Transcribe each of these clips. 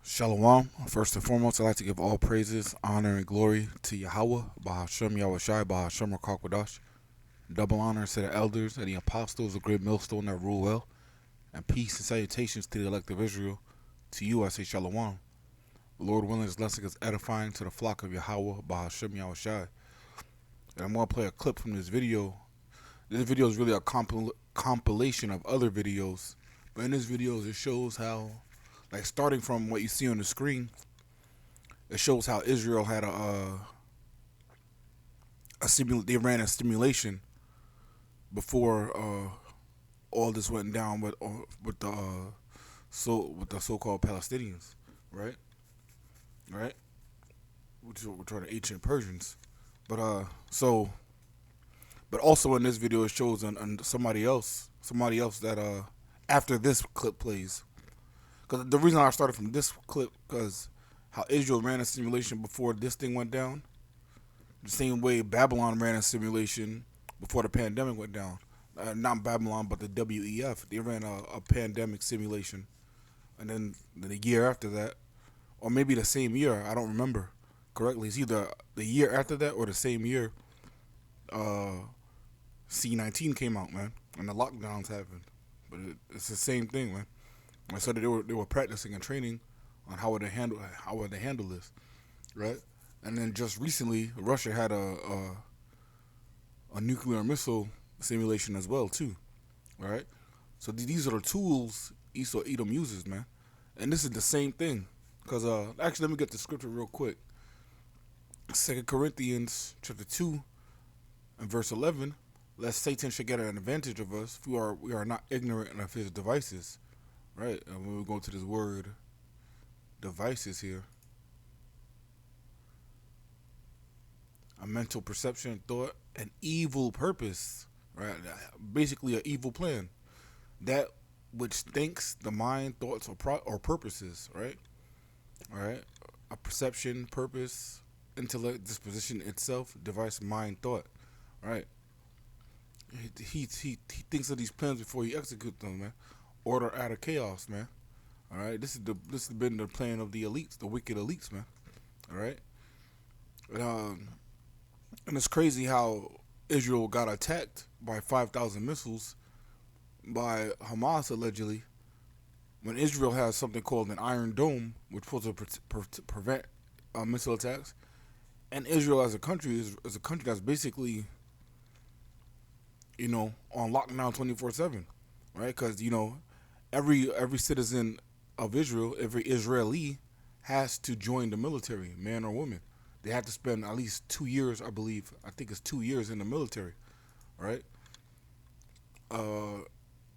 Shalom. First and foremost, I'd like to give all praises, honor, and glory to Yahweh, Bahashem Yahweh Shai, Bahashem Rakakwadash. Double honor to the elders and the apostles, a great millstone that rule well. And peace and salutations to the elect of Israel. To you, I say Shalom. Lord willing, this lesson is edifying to the flock of Yahweh, Bahashem Yahweh Shai. And I'm going to play a clip from this video. This video is really a compilation of other videos. But in this video, it shows how, like starting from what you see on the screen, it shows how Israel had they ran a simulation before all this went down with the so-called Palestinians, right? Right? Which are the ancient Persians. But also in this video it shows on somebody else that after this clip plays. Because the reason I started from this clip, because how Israel ran a simulation before this thing went down, the same way Babylon ran a simulation before the pandemic went down. Not Babylon, but the WEF. They ran a pandemic simulation. And then the year after that, or maybe the same year, I don't remember correctly. It's either the year after that or the same year, C-19 came out, man. And the lockdowns happened. But it's the same thing, man. I said that they were practicing and training on how would they handle this, right? And then just recently, Russia had a nuclear missile simulation as well too, right? So these are the tools Esau Edom uses, man. And this is the same thing, because actually let me get the scripture real quick. 2 Corinthians chapter 2 and verse 11. Lest Satan should get an advantage of us, we are not ignorant of his devices. Right, and when we go to this word, devices here, a mental perception, thought, an evil purpose, right? Basically, an evil plan, that which thinks the mind, thoughts, or purposes, right? All right, a perception, purpose, intellect, disposition itself, device, mind, thought, right? He thinks of these plans before he executes them, man. Order out of chaos, man. All right, this has been the plan of the elites, the wicked elites, man. All right, and it's crazy how Israel got attacked by 5,000 missiles by Hamas allegedly, when Israel has something called an Iron Dome, which is supposed to prevent missile attacks, and Israel as a country is a country that's basically, on lockdown 24/7, right? Because every citizen of Israel, every Israeli, has to join the military, man or woman. They have to spend at least 2 years, I believe. I think it's 2 years in the military, right?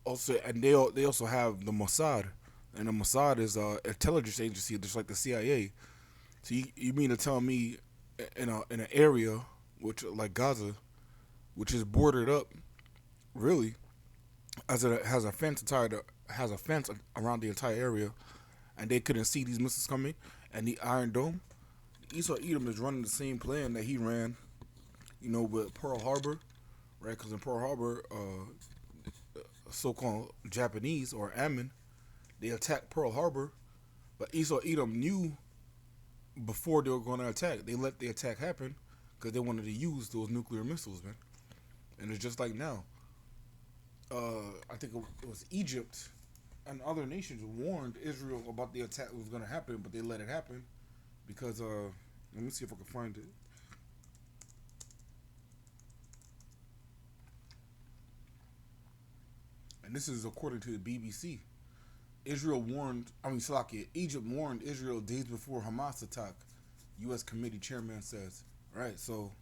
Also, and they also have the Mossad, and the Mossad is an intelligence agency, just like the CIA. So you mean to tell me in an area which like Gaza, which is bordered up, really, as it has a fence around the entire area, and they couldn't see these missiles coming, and the Iron Dome, Esau Edom is running the same plan that he ran, with Pearl Harbor, right? Because in Pearl Harbor, so-called Japanese or Ammon, they attacked Pearl Harbor, but Esau Edom knew before they were going to attack. They let the attack happen because they wanted to use those nuclear missiles, man. And it's just like now. I think it was Egypt and other nations warned Israel about the attack that was going to happen, but they let it happen because, let me see if I can find it. And this is according to the BBC. Egypt warned Israel days before Hamas attack, U.S. committee chairman says. Right, so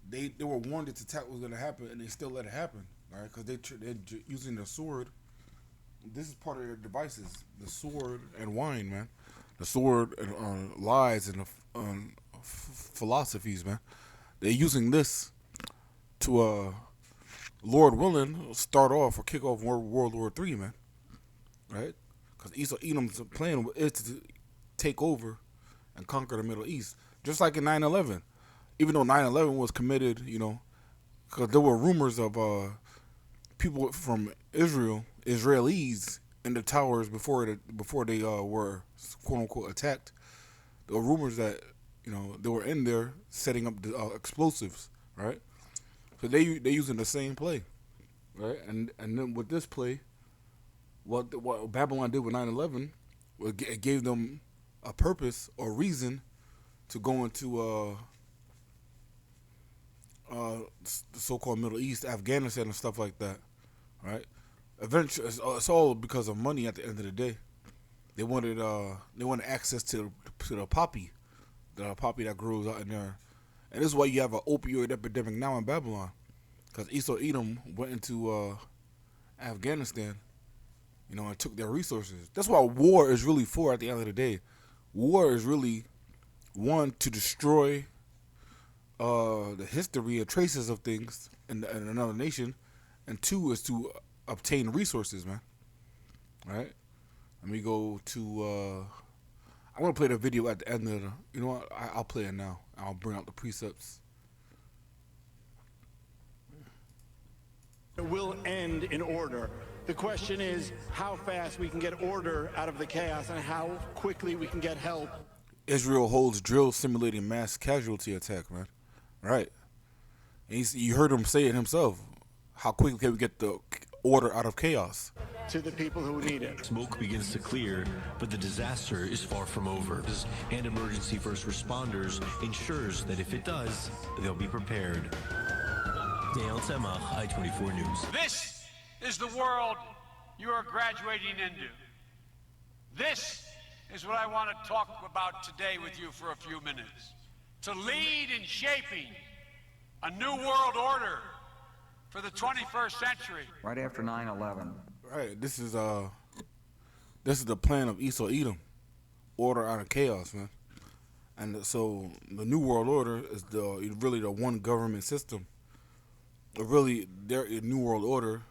they were warned that the attack was going to happen, and they still let it happen. All right, because they're using the sword. This is part of their devices: the sword and wine, man. The sword and lies and philosophies, man. They're using this to, Lord willing, start off or kick off World War III, man. Right? Because Esau Edom's plan is to take over and conquer the Middle East, just like in 9/11. Even though 9/11 was committed, because there were rumors of people from Israelis in the towers before they were quote unquote attacked. There were rumors that they were in there setting up the explosives, right? So they using the same play, right? And then with this play, what Babylon did with 9/11, it gave them a purpose or reason to go into the so-called Middle East, Afghanistan, and stuff like that, right? Eventually, it's all because of money. At the end of the day, they wanted access to the poppy that grows out in there, and this is why you have an opioid epidemic now in Babylon, because Esau Edom went into Afghanistan, and took their resources. That's why war is really for. At the end of the day, war is really one to destroy the history and traces of things in another nation, and two is to obtain resources, man. Right? Let me go to. I want to play the video at the end of the. You know what? I'll play it now. I'll bring out the precepts. It will end in order. The question is how fast we can get order out of the chaos and how quickly we can get help. Israel holds drill simulating mass casualty attack, man. Right. And you heard him say it himself. How quickly can we get the order out of chaos? To the people who need it. Smoke begins to clear, but the disaster is far from over. And emergency first responders ensures that if it does, they'll be prepared. Dale Temach, I-24 News. This is the world you are graduating into. This is what I want to talk about today with you for a few minutes. To lead in shaping a new world order for the 21st century. Right after 9/11. Right. This is the plan of Esau Edom. Order out of chaos, man. And so the new world order is really the one government system. Really, their new world order,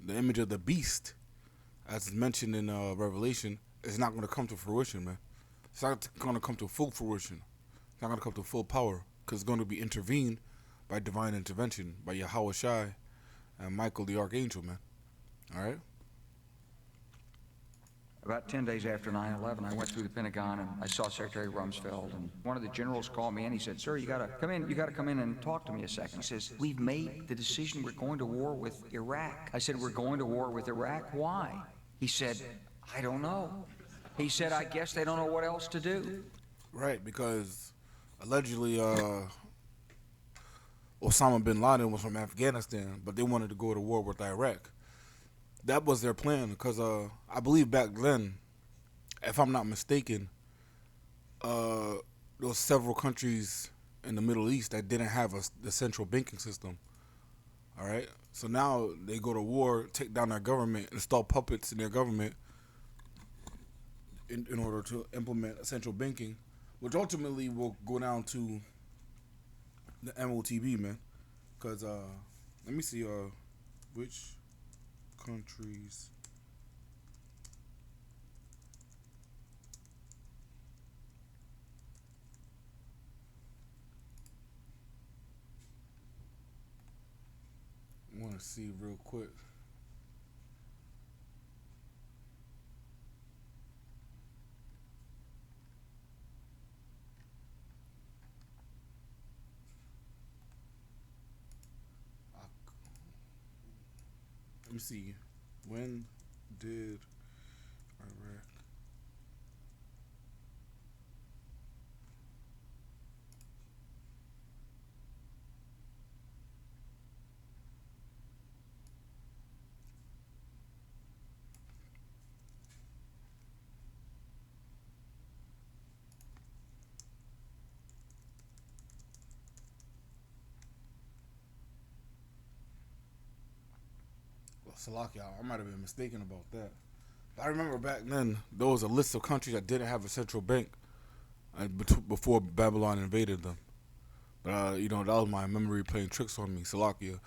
the image of the beast, as mentioned in Revelation, is not going to come to fruition, man. It's not going to come to full fruition. It's not going to come to full power, because it's going to be intervened by divine intervention, by Yahweh Shai and Michael the Archangel, man. All right? About 10 days after 9/11, I went through the Pentagon and I saw Secretary Rumsfeld, and one of the generals called me and he said, "Sir, you gotta come in and talk to me a second." He says, "We've made the decision, we're going to war with Iraq." I said, "We're going to war with Iraq? Why?" He said, "I don't know." He said, "I guess they don't know what else to do." Right, because allegedly Osama bin Laden was from Afghanistan, but they wanted to go to war with Iraq. That was their plan, because I believe back then, if I'm not mistaken, there was several countries in the Middle East that didn't have the central banking system. All right, so now they go to war, take down their government, install puppets in their government in order to implement central banking, which ultimately will go down to the MOTB, man. Because let me see which countries. I want to see real quick. Let me see. When did Iraq Salakia, I might have been mistaken about that. But I remember back then there was a list of countries that didn't have a central bank before Babylon invaded them. But that was my memory playing tricks on me, Salakia.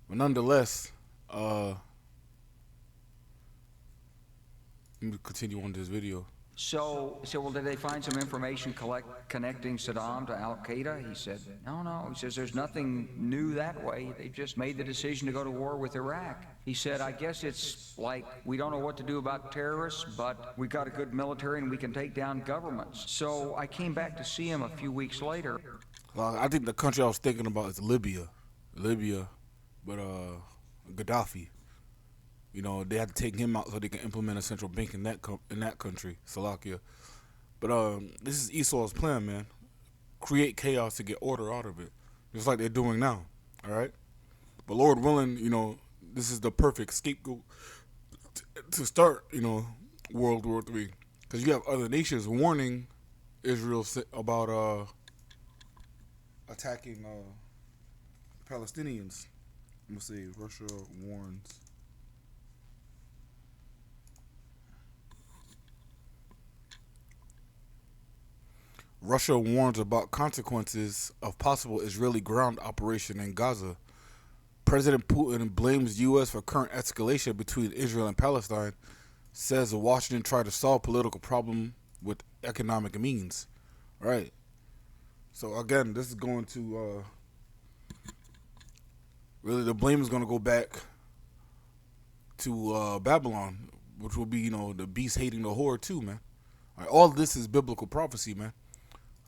But nonetheless, let me continue on this video So I said, well, did they find some information connecting Saddam to Al Qaeda? He said, no. He says, there's nothing new that way. They just made the decision to go to war with Iraq. He said, I guess it's like we don't know what to do about terrorists, but we got a good military and we can take down governments. So I came back to see him a few weeks later. I think the country I was thinking about is Libya. But Gaddafi. You know, they had to take him out so they can implement a central bank in that country, Slovakia. But this is Esau's plan, man. Create chaos to get order out of it, just like they're doing now. All right. But Lord willing, you know, this is the perfect scapegoat to start, you know, World War III, because you have other nations warning Israel about attacking Palestinians. Let me see. Russia warns. Russia warns about consequences of possible Israeli ground operation in Gaza. President Putin blames U.S. for current escalation between Israel and Palestine, says Washington tried to solve political problem with economic means. Right. So again, this is going to really, the blame is going to go back to Babylon, which will be, you know, the beast hating the whore too, man. All of this is biblical prophecy, man.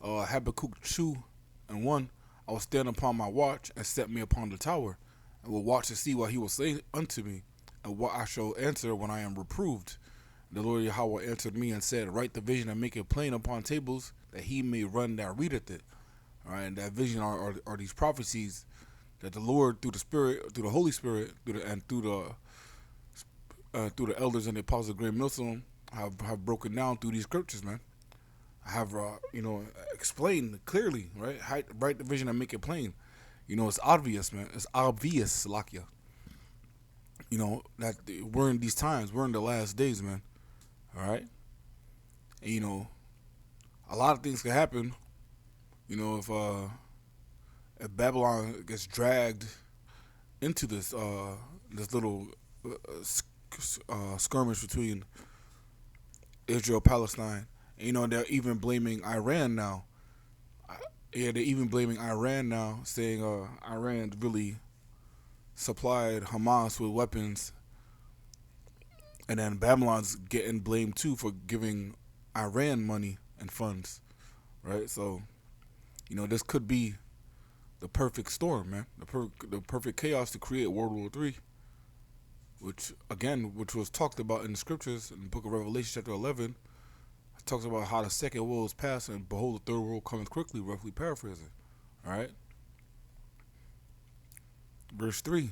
Habakkuk 2:1, I will stand upon my watch and set me upon the tower, and will watch to see what he will say unto me, and what I shall answer when I am reproved. The Lord Yahweh answered me and said, write the vision and make it plain upon tables, that he may run that readeth it. All right, and that vision are these prophecies that the Lord, through the Spirit, through the Holy Spirit, through the elders and the apostles of Great Millstone, have broken down through these scriptures, man. Have you know, explained clearly, right? Write the vision and make it plain. You know, it's obvious, man. It's obvious, Lakia. You know that we're in these times. We're in the last days, man. All right, and you know, a lot of things can happen. You know, if Babylon gets dragged into this little skirmish between Israel Palestine. You know, they're even blaming Iran now. Yeah, they're even blaming Iran now, saying Iran really supplied Hamas with weapons. And then Babylon's getting blamed too for giving Iran money and funds, right? So, you know, this could be the perfect storm, man. The perfect chaos to create World War III, which was talked about in the scriptures in the book of Revelation chapter 11. It talks about how the second world is past and behold the third world comes quickly, roughly paraphrasing. All right. Verse 3.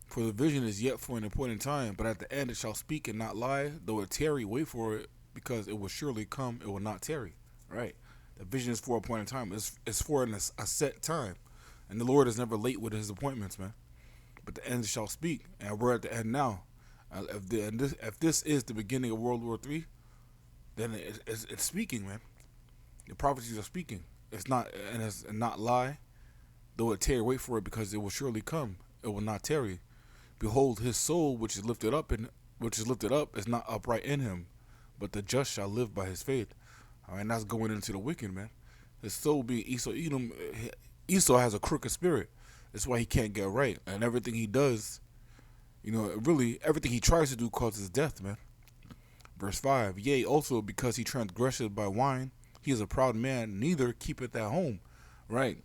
For the vision is yet for an appointed time, but at the end it shall speak and not lie. Though it tarry, wait for it, because it will surely come, it will not tarry. All right. The vision is for a appointed time. It's for a set time. And the Lord is never late with his appointments, man. But the end shall speak. And we're at the end now. If this is the beginning of World War III, then it's speaking, man. The prophecies are speaking. It's not lie. Though it tarry, wait for it, because it will surely come. It will not tarry. Behold, his soul, which is lifted up, is not upright in him, but the just shall live by his faith. All right, and that's going into the wicked, man. His soul being Esau. Esau has a crooked spirit. That's why he can't get right, and everything he does, you know, really everything he tries to do causes death, man. Verse 5, yea, also because he transgresseth by wine, he is a proud man, neither keepeth at home. Right.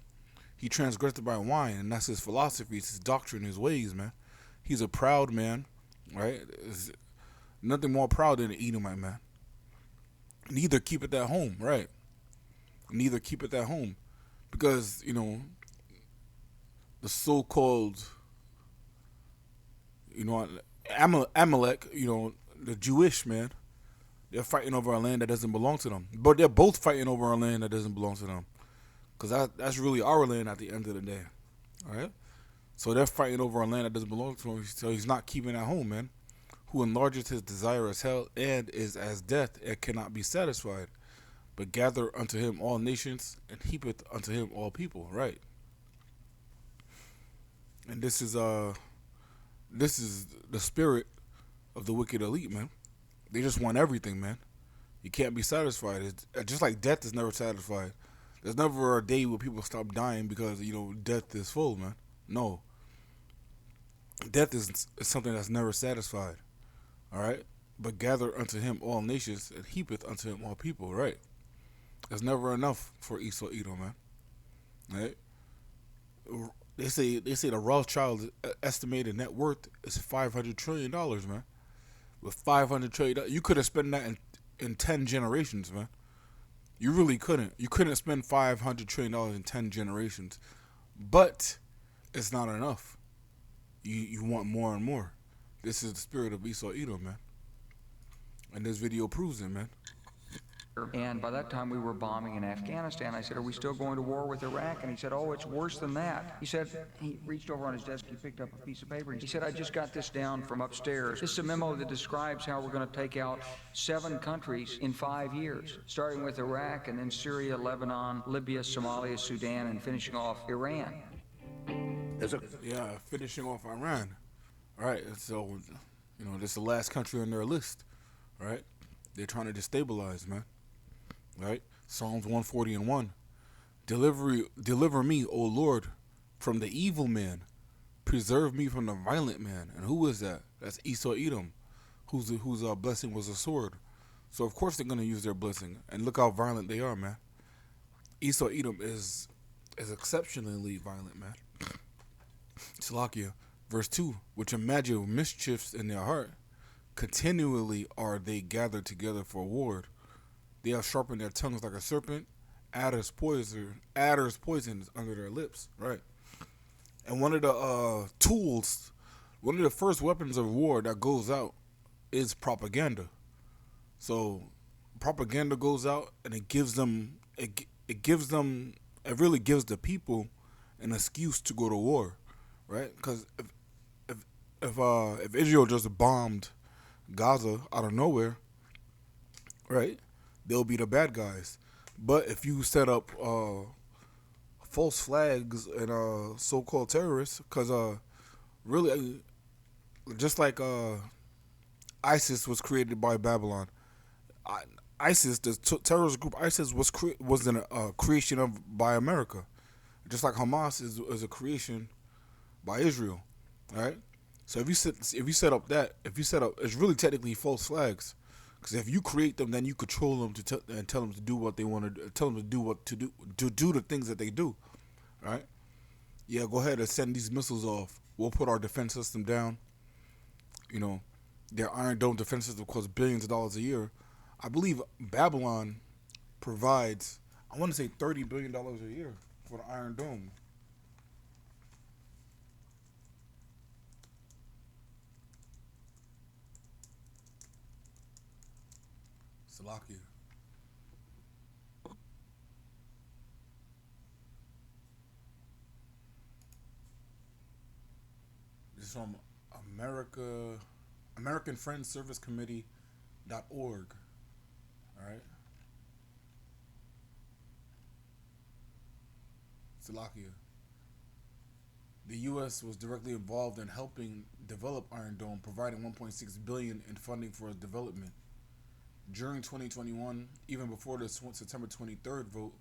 He transgressed by wine, and that's his philosophy, his doctrine, his ways, man. He's a proud man, right? There's nothing more proud than an Edomite, man. Neither keepeth at home, right? Neither keepeth at home. Because, you know, the so-called, you know, Amalek, you know, the Jewish, man, they're fighting over a land that doesn't belong to them. But they're both fighting over a land that doesn't belong to them. Because that's really our land at the end of the day. All right? So they're fighting over a land that doesn't belong to him. So he's not keeping at home, man. Who enlargeth his desire as hell, and is as death, and cannot be satisfied. But gather unto him all nations, and heapeth unto him all people. Right? And this is the spirit of the wicked elite, man. They just want everything, man. You can't be satisfied. It's just like death is never satisfied. There's never a day where people stop dying because death is full, man. No, death is something that's never satisfied. All right, but gather unto him all nations and heapeth unto him all people. Right, there's never enough for Esau Edom, man. Right. They say the Rothschild estimated net worth is $500 trillion, man. With $500 trillion, you could have spent that in 10 generations, man. You really couldn't. You couldn't spend $500 trillion in 10 generations. But it's not enough. You want more and more. This is the spirit of Esau Edom, man. And this video proves it, man. And by that time, we were bombing in Afghanistan. I said, are we still going to war with Iraq? And he said, oh, it's worse than that. He said, he reached over on his desk, he picked up a piece of paper. He said, I just got this down from upstairs. This is a memo that describes how we're going to take out 7 countries in 5 years, starting with Iraq and then Syria, Lebanon, Libya, Somalia, Sudan, and finishing off Iran. Finishing off Iran. All right, so, this is the last country on their list, right? They're trying to destabilize, man. Right? Psalms 140:1. Deliver me, O Lord, from the evil man. Preserve me from the violent man. And who is that? That's Esau Edom, whose blessing was a sword. So of course they're gonna use their blessing. And look how violent they are, man. Esau Edom is exceptionally violent, man. Salakia, verse 2, which imagine mischiefs in their heart, continually are they gathered together for war. They have sharpened their tongues like a serpent. Adder's poison is under their lips, right? And one of the tools, one of the first weapons of war that goes out is propaganda. So propaganda goes out, and it really gives the people an excuse to go to war, right? Because if Israel just bombed Gaza out of nowhere, right, they'll be the bad guys. But if you set up false flags and so-called terrorists, because really, just like ISIS was created by Babylon, ISIS, the terrorist group ISIS, was a creation by America, just like Hamas is a creation by Israel, all right? So if you set up, it's really technically false flags. Because if you create them, then you control them and tell them to do what they want to tell them to do the things that they do, right? Yeah, go ahead and send these missiles off. We'll put our defense system down. Their Iron Dome defense system costs billions of dollars a year. I believe Babylon provides, I want to say $30 billion a year for the Iron Dome. Salakia. This is from American Friends Service Committee.org. All right. Salakia. The U.S. was directly involved in helping develop Iron Dome, providing $1.6 billion in funding for its development. During 2021, even before the September 23rd vote,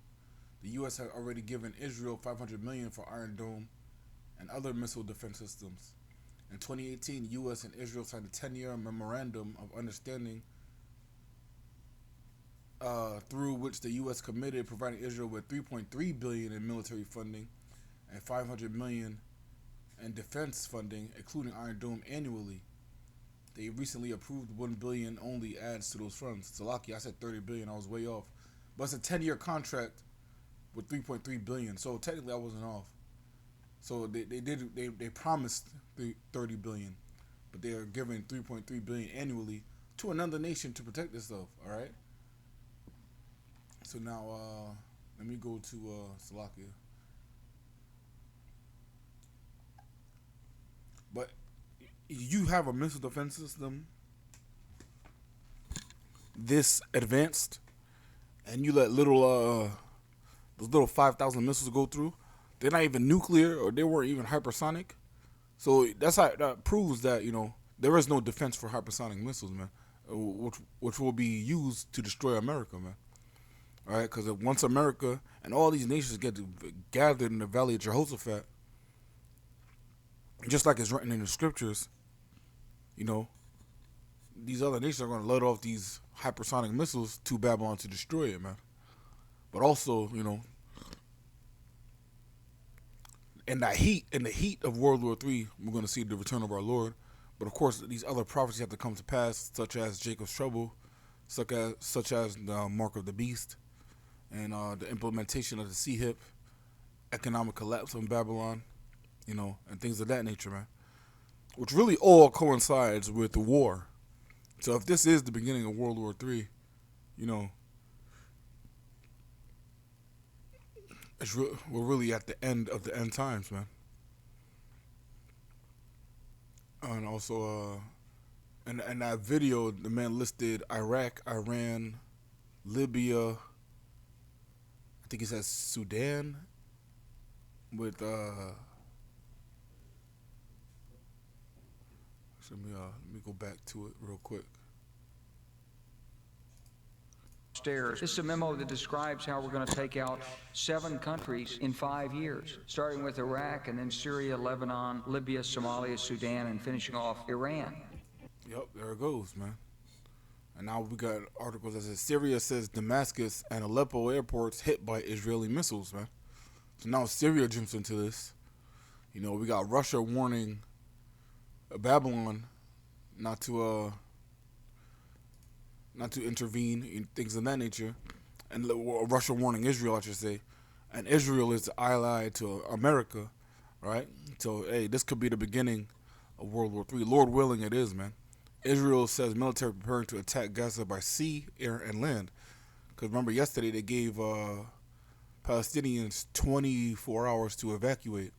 the U.S. had already given Israel $500 million for Iron Dome and other missile defense systems. In 2018, U.S. and Israel signed a 10-year memorandum of understanding through which the U.S. committed providing Israel with $3.3 billion in military funding and $500 million in defense funding, including Iron Dome, annually. They recently approved $1 billion only adds to those funds. Salaki, I said $30 billion. I was way off. But it's a 10-year contract with $3.3 billion. So technically, I wasn't off. So they promised $30 billion, but they are giving $3.3 billion annually to another nation to protect itself. All right. So now let me go to Salakia. But you have a missile defense system this advanced, and you let those little 5,000 missiles go through. They're not even nuclear, or they weren't even hypersonic. So that proves that there is no defense for hypersonic missiles, man. which will be used to destroy America, man. All right, because once America and all these nations get gathered in the Valley of Jehoshaphat, just like it's written in the scriptures, you know, these other nations are going to let off these hypersonic missiles to Babylon to destroy it, man. But also, you know, in the heat of World War III, we're going to see the return of our Lord. But of course, these other prophecies have to come to pass, such as Jacob's trouble, such as the mark of the beast, and the implementation of the sea hip, economic collapse in Babylon, you know, and things of that nature, man. Which really all coincides with the war. So if this is the beginning of World War III, you know, we're really at the end of the end times, man. And also, in that video, the man listed Iraq, Iran, Libya, I think he says Sudan, with, let me go back to it real quick. This is a memo that describes how we're going to take out 7 countries in 5 years, starting with Iraq and then Syria, Lebanon, Libya, Somalia, Sudan, and finishing off Iran. Yep, there it goes, man. And now we got articles that says Syria says Damascus and Aleppo airports hit by Israeli missiles, man. So now Syria jumps into this. You know, we got Russia warning Babylon not to intervene in things of that nature, and Russia warning Israel, I should say, and Israel is ally to America, right? So hey, this could be the beginning of World War III. Lord willing, it is, man. Israel says military preparing to attack Gaza by sea, air, and land. Because remember, yesterday they gave Palestinians 24 hours to evacuate.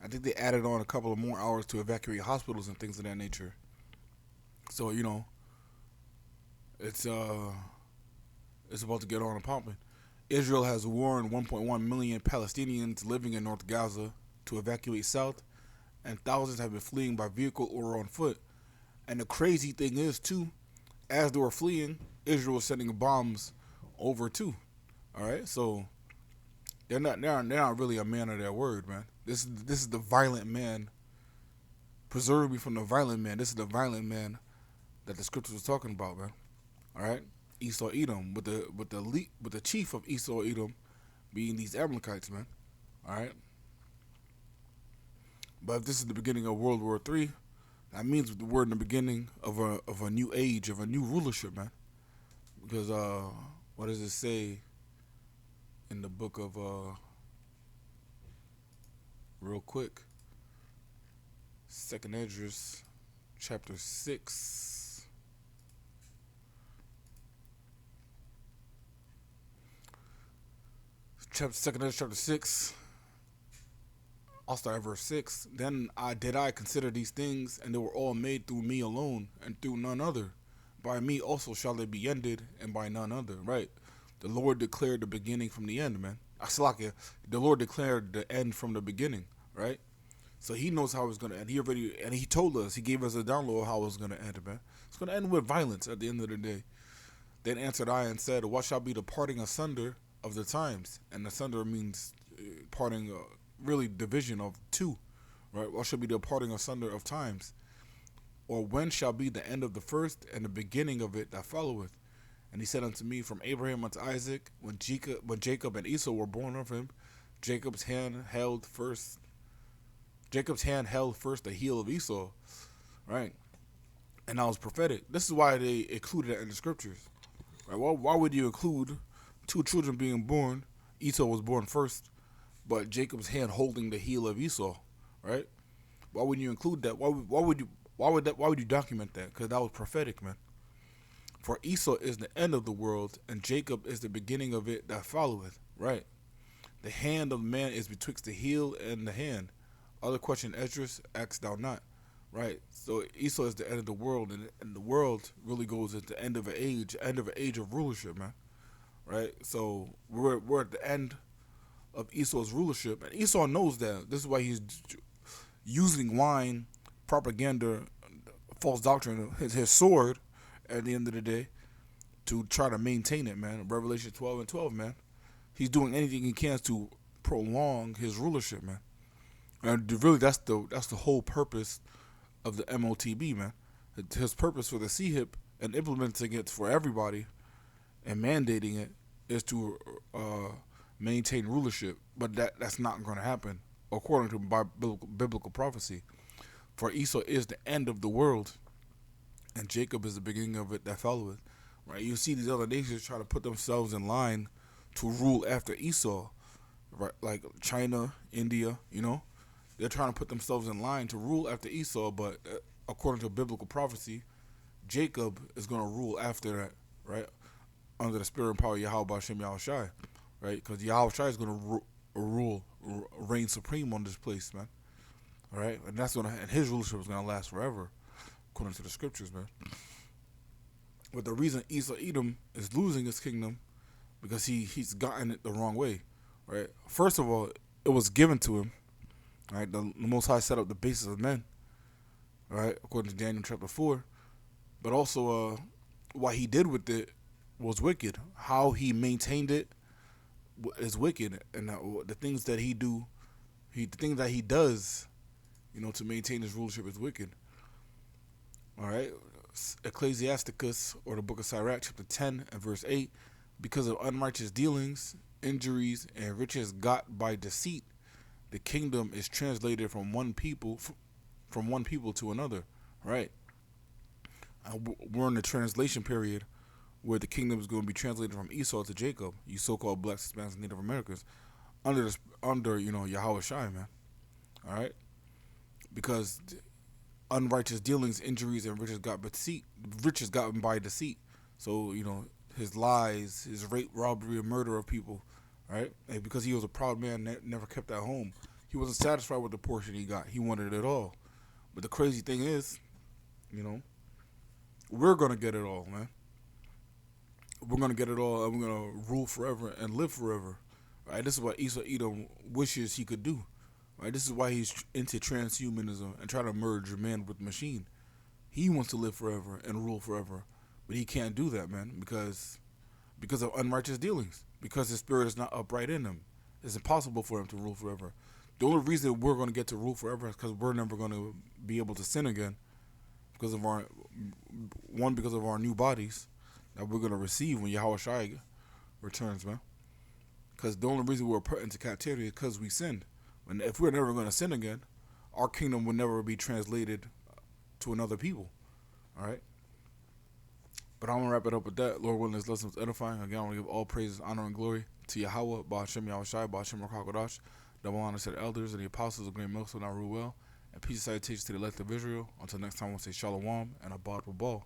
I think they added on a couple of more hours to evacuate hospitals and things of that nature. So, you know, it's about to get on and popping. Israel has warned 1.1 million Palestinians living in North Gaza to evacuate south, and thousands have been fleeing by vehicle or on foot. And the crazy thing is, too, as they were fleeing, Israel was sending bombs over too. All right, so they're not really a man of their word, man. This is the violent man. Preserve me from the violent man. This is the violent man that the scriptures was talking about, man. All right, Esau Edom, with the chief of Esau Edom being these Amalekites, man. All right, but if this is the beginning of World War III, that means the word in the beginning of a new age, of a new rulership, man. Because what does it say in the book of real quick? 2nd Esdras, chapter 6. Second Esdras chapter 6. I'll start at verse 6. Then did I consider these things, and they were all made through me alone, and through none other. By me also shall they be ended, and by none other. Right? The Lord declared the beginning from the end, man. The Lord declared the end from the beginning, right? So he knows how it's gonna end. He told us, he gave us a download of how it's gonna end, man. It's gonna end with violence at the end of the day. Then answered I and said, what shall be the parting asunder of the times? And asunder means parting, really division of two, right? What shall be the parting asunder of times? Or when shall be the end of the first and the beginning of it that followeth? And he said unto me, from Abraham unto Isaac, when Jacob and Esau were born of him, Jacob's hand held first the heel of Esau, right? And that was prophetic. This is why they included it in the scriptures, right? Why would you include two children being born? Esau was born first, but Jacob's hand holding the heel of Esau, right? Why wouldn't you include that? Why would you document that? Because that was prophetic, man. For Esau is the end of the world, and Jacob is the beginning of it that followeth, right? The hand of man is betwixt the heel and the hand. Other question, Esdras, asked thou not, right? So Esau is the end of the world, and the world really goes at the end of an age of rulership, man, right? So we're at the end of Esau's rulership, and Esau knows that. This is why he's using wine, propaganda, false doctrine, his sword, at the end of the day to try to maintain it, man. Revelation 12:12, man. He's doing anything he can to prolong his rulership, man. And really, that's the whole purpose of the MOTB, man. His purpose for the CHIP and implementing it for everybody and mandating it is to maintain rulership. But that's not going to happen according to biblical prophecy. For Esau is the end of the world, and Jacob is the beginning of it that followeth. Right? You see these other nations try to put themselves in line to rule after Esau, right? Like China, India, they're trying to put themselves in line to rule after Esau, but according to biblical prophecy, Jacob is going to rule after that, right? Under the spirit and power of Yahweh Hashem Yahushai, right? Because Yahweh Shai is going to reign supreme on this place, man. All right, and and his rulership is going to last forever, according to the scriptures, man. But the reason Esau Edom is losing his kingdom because he's gotten it the wrong way, right? First of all, it was given to him, right? The Most High set up the basis of men, right? According to Daniel chapter 4. But also, what he did with it was wicked. How he maintained it is wicked, and the things that he does, to maintain his rulership is wicked. All right, Ecclesiasticus, or the book of Sirach, chapter 10 and verse 8. Because of unrighteous dealings, injuries, and riches got by deceit, the kingdom is translated from one people to another. Right. We're in the translation period where the kingdom is going to be translated from Esau to Jacob. You so-called blacks, Hispanics, and Native Americans, under Yahweh Shai, man. All right, because unrighteous dealings, injuries, and riches gotten by deceit. So his lies, his rape, robbery, and murder of people, right? And because he was a proud man that never kept at home, he wasn't satisfied with the portion he got. He wanted it all. But the crazy thing is, we're going to get it all, man. We're going to get it all, and we're going to rule forever and live forever, right? This is what Esau Edom wishes he could do, right? This is why he's into transhumanism and trying to merge man with machine. He wants to live forever and rule forever, but he can't do that, man, because of unrighteous dealings, because his spirit is not upright in him. It's impossible for him to rule forever. The only reason we're going to get to rule forever is because we're never going to be able to sin again because of our new bodies that we're going to receive when Yahweh Shai returns, man. Because the only reason we're put into captivity is because we sinned. And if we're never going to sin again, our kingdom will never be translated to another people. All right? But I'm going to wrap it up with that. Lord willing, this lesson was edifying. Again, I want to give all praises, honor, and glory to Yahweh, Ba'ashem Yahushai, Ba'ashem Rakhakodash, double honor to the elders and the apostles of Great Milk, so now rule well. And peace and salutations to the elect of Israel. Until next time, we'll say Shalom and Abad Wabal.